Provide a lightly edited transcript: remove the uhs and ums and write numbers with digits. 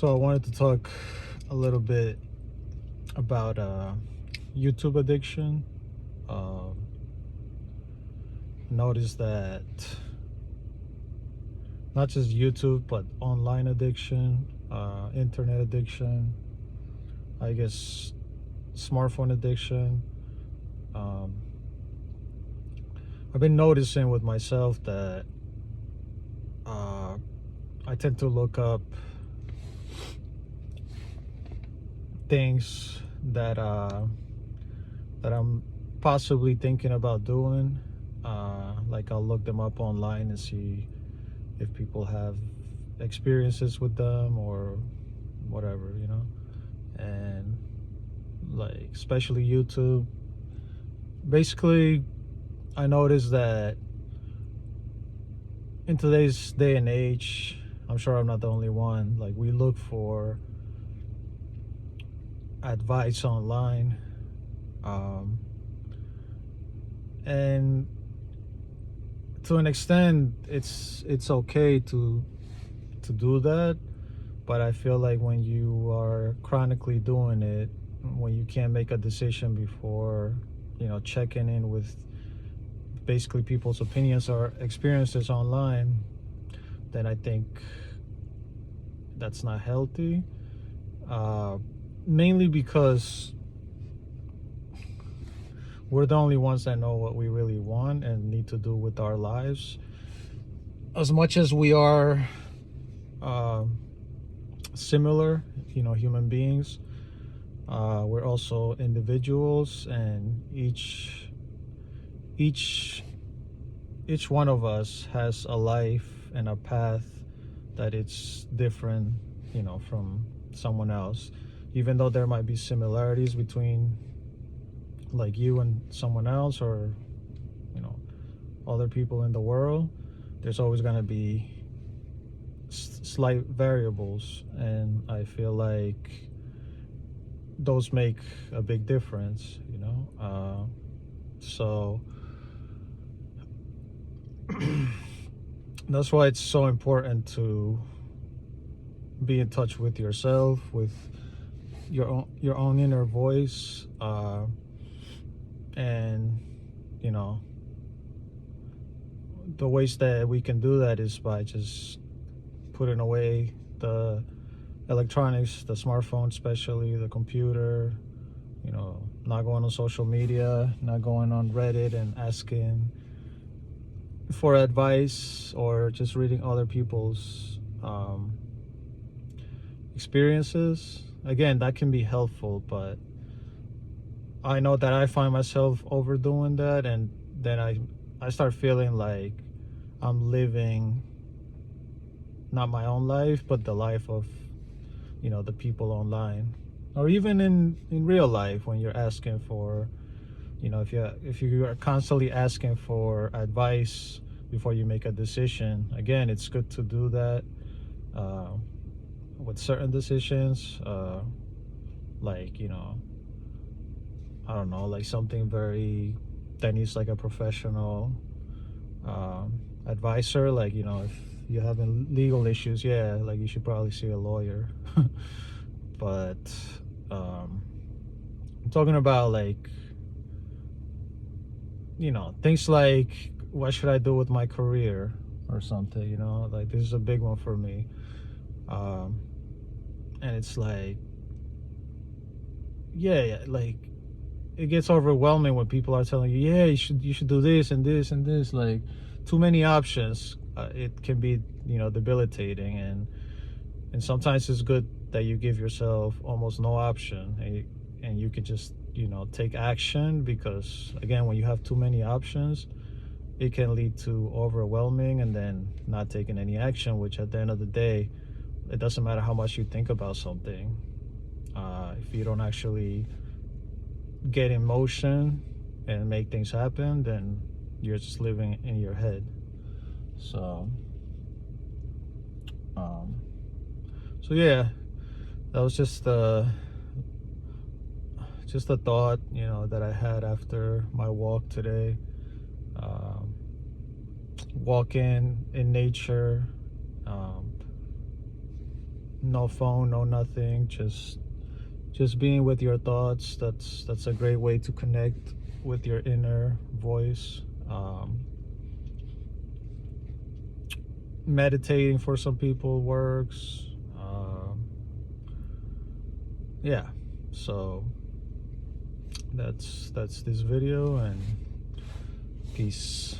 So I wanted to talk a little bit about YouTube addiction. Um, Notice that not just YouTube, but online addiction, internet addiction, I guess smartphone addiction. Um, I've been noticing with myself that uh, I tend to look up things that I'm possibly thinking about doing. Like I'll look them up online and see if people have experiences with them or whatever, And like especially YouTube. Basically, I noticed that in today's day and age, I'm sure I'm not the only one. Like we look for advice online, um, and to an extent, it's okay to do that, but I feel like when you are chronically doing it, when you can't make a decision before, checking in with basically people's opinions or experiences online, then I think that's not healthy. Uh, Mainly because we're the only ones that know what we really want and need to do with our lives. As much as we are um similar, human beings, we're also individuals, and each each one of us has a life and a path that it's different, from someone else. Even though there might be similarities between like you and someone else, or you know other people in the world, there's always going to be slight variables, and I feel like those make a big difference, so that's why it's so important to be in touch with yourself, with your own inner voice, and you know the ways that we can do that is by just putting away the electronics, the smartphone, especially the computer, not going on social media, not going on Reddit and asking for advice, or just reading other people's experiences. Again, that can be helpful, but I know that I find myself overdoing that, and then I start feeling like I'm living not my own life, but the life of the people online, or even in real life, when you're asking for, if you are constantly asking for advice before you make a decision. Again, it's good to do that uh, with certain decisions, like I don't know, like something very that needs like a professional advisor. Like if you're having legal issues, yeah, like you should probably see a lawyer. But I'm talking about like things like, what should I do with my career or something, like this is a big one for me. um and it's like, yeah, like it gets overwhelming when people are telling you, yeah, you should do this and this and this, like too many options. It can be debilitating, and sometimes it's good that you give yourself almost no option, and you could just take action, because again, when you have too many options, it can lead to overwhelming and then not taking any action, which at the end of the day, it doesn't matter how much you think about something. If you don't actually get in motion and make things happen, then you're just living in your head. So um so yeah, that was just a thought, that I had after my walk today. um Walking in nature, um no phone, no nothing, just being with your thoughts. That's a great way to connect with your inner voice. Meditating for some people works. Yeah, so that's this video, and peace.